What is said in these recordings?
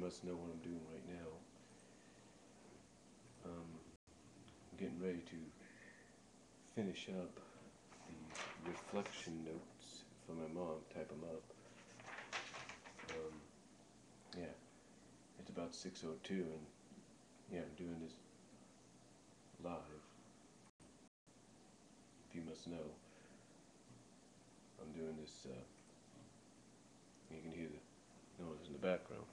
must know what I'm doing right now. I'm getting ready to finish up the reflection notes for my mom, type them up. Yeah, it's about 6:02, and yeah, I'm doing this live. If you must know, I'm doing this. You can hear the noise in the background.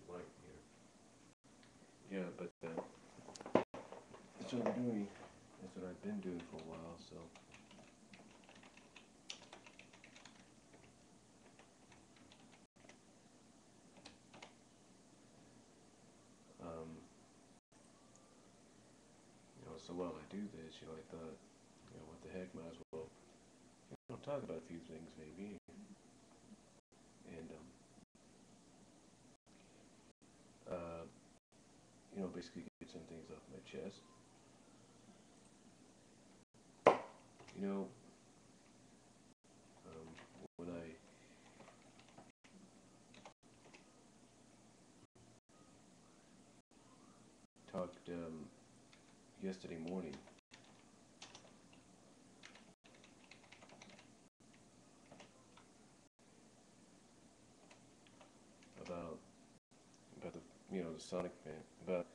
Right here. Yeah, but that's what I'm doing. That's what I've been doing for a while. So. So while I do this, I thought, what the heck, might as well, talk about a few things maybe, and basically get some things off my chest. When I talked yesterday morning about the Sonic fan, about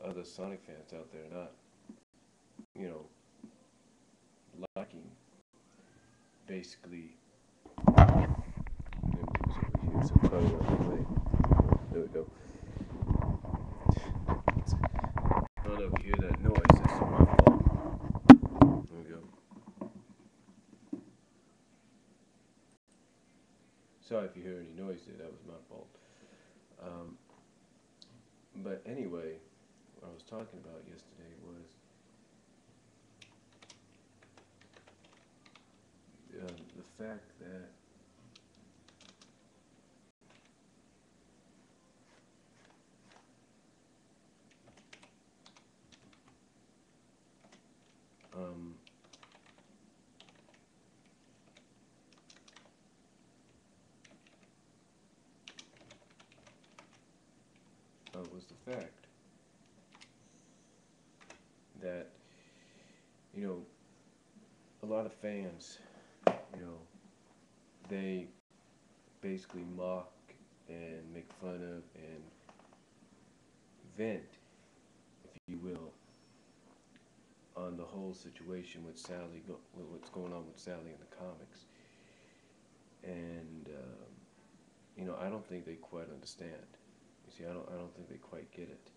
other Sonic fans out there not liking basically. Here, so probably not the way. There we go. I don't know if you hear that noise. That's my fault. There we go. Sorry if you hear any noise there. That was my fault. But anyway, what I was talking about yesterday was the fact that was the fact that a lot of fans, they basically mock and make fun of and vent, if you will, on the whole situation with Sally, what's going on with Sally in the comics. And I don't think they quite understand. You see, I don't think they quite get it.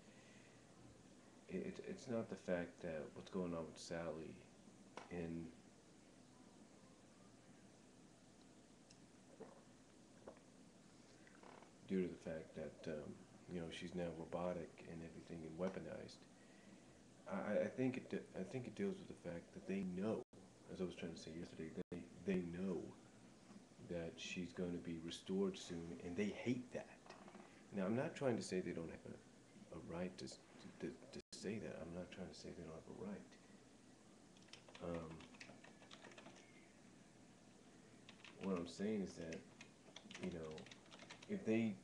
It's not the fact that what's going on with Sally in due to the fact that she's now robotic and everything and weaponized. I think it deals with the fact that they know, as I was trying to say yesterday, they know that she's going to be restored soon, and they hate that. Now, I'm not trying to say they don't have a right to say that. I'm not trying to say they don't have a right. What I'm saying is that, if they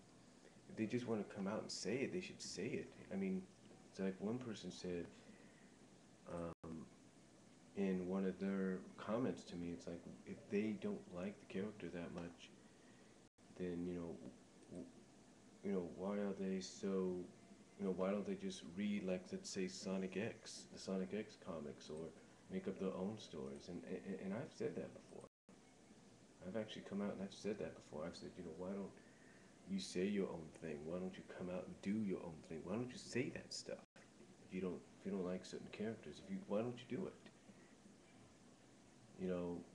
just want to come out and say it, they should say it. I mean, it's like one person said in one of their comments to me, it's like, if they don't like the character that much, then why are they so? Why don't they just read, like, let's say, Sonic X, the Sonic X comics, or make up their own stories? And I've said that before. I've actually come out and I've said that before. I've said, why don't you say your own thing? Why don't you come out and do your own thing? Why don't you say that stuff? If you don't like certain characters, why don't you do it?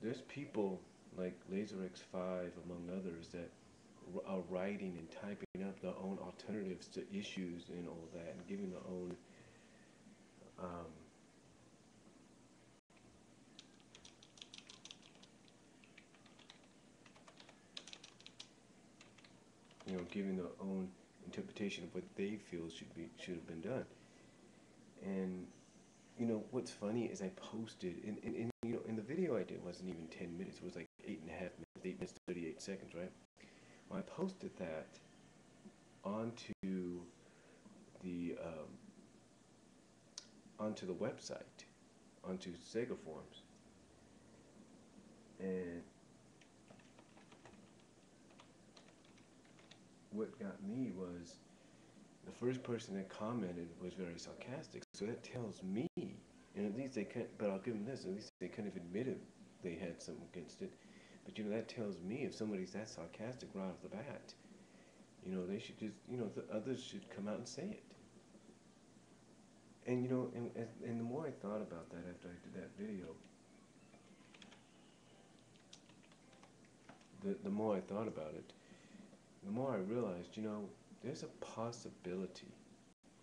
There's people like LaserX5, among others, that are writing and typing up their own alternatives to issues and all that, and giving their own giving their own interpretation of what they feel should have been done. And what's funny is I posted in and the video I did wasn't even 10 minutes. It was like 8.5 minutes, 8 minutes 38 seconds, right? Well, I posted that onto the website, onto Sega Forums, and what got me was the first person that commented was very sarcastic. So that tells me, and at least they can't. But I'll give them this: at least they kind of admitted they had something against it. But that tells me if somebody's that sarcastic right off the bat, they should just, the others should come out and say it. And and the more I thought about that after I did that video, the more I thought about it, the more I realized, there's a possibility,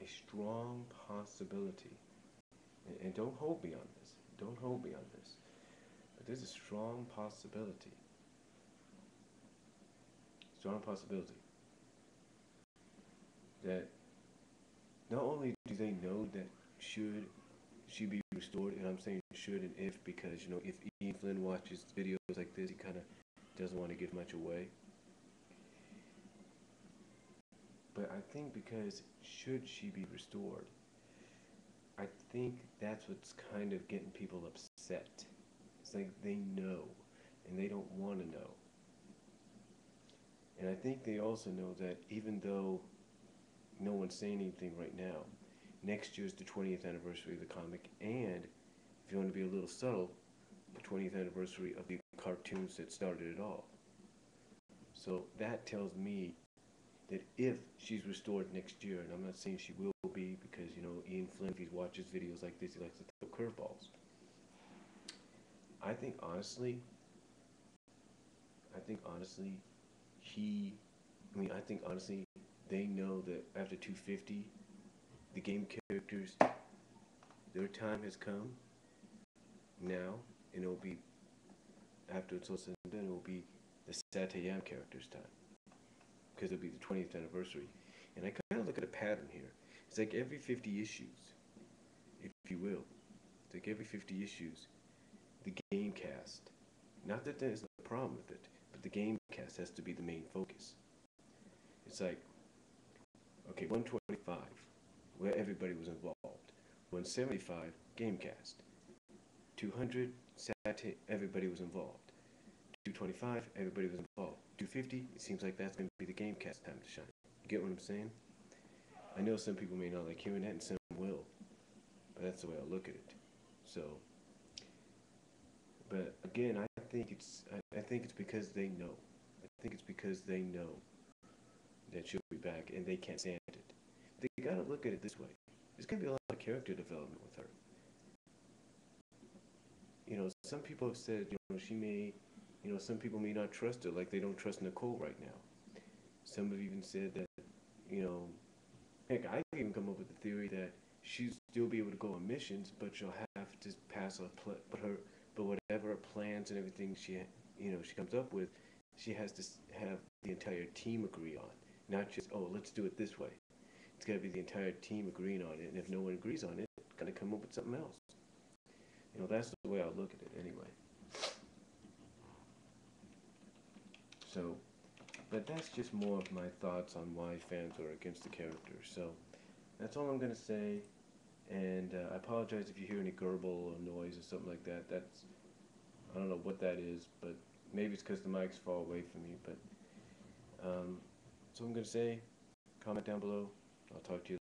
a strong possibility, and don't hold me on this, don't hold me on this, but there's a strong possibility that not only do they know that should she be restored, and I'm saying should and if, because, if Ian Flynn watches videos like this, he kind of doesn't want to give much away. But I think because should she be restored, I think that's what's kind of getting people upset. It's like they know, and they don't want to know. And I think they also know that even though no one's saying anything right now, next year's the 20th anniversary of the comic, and if you want to be a little subtle, the 20th anniversary of the cartoons that started it all. So that tells me that if she's restored next year, and I'm not saying she will be, because, Ian Flynn, if he watches videos like this, he likes to throw curveballs. I think honestly, they know that after 250, the game characters, their time has come now, and it'll be, after it's all said and done, it will be the Satayam characters' time, because it'll be the 20th anniversary. And I kind of look at a pattern here. It's like every 50 issues, if you will, it's like every 50 issues, the game cast, not that there's a problem with it, but the game cast has to be the main focus. It's like, okay, 125, where everybody was involved. 175, game cast. 200, everybody was involved. 225, everybody was involved. 250, it seems like that's going to be the game cast time to shine. You get what I'm saying? I know some people may not like hearing that, and some will, but that's the way I look at it. So, but again, I think it's because they know. I think it's because they know that she'll be back, and they can't stand it. They gotta look at it this way. There's gonna be a lot of character development with her. Some people have said, she may, some people may not trust her like they don't trust Nicole right now. Some have even said that, heck, I even come up with the theory that she'll still be able to go on missions, but she'll have to pass but whatever her plans and everything she comes up with, she has to have the entire team agree on, not just, oh, let's do it this way. It's got to be the entire team agreeing on it, and if no one agrees on it, got to come up with something else. That's the way I look at it anyway. So, but that's just more of my thoughts on why fans are against the character. So, that's all I'm going to say, and I apologize if you hear any gurgle or noise or something like that. I don't know what that is, but maybe it's because the mics far away from me, but so I'm going to say, comment down below. I'll talk to you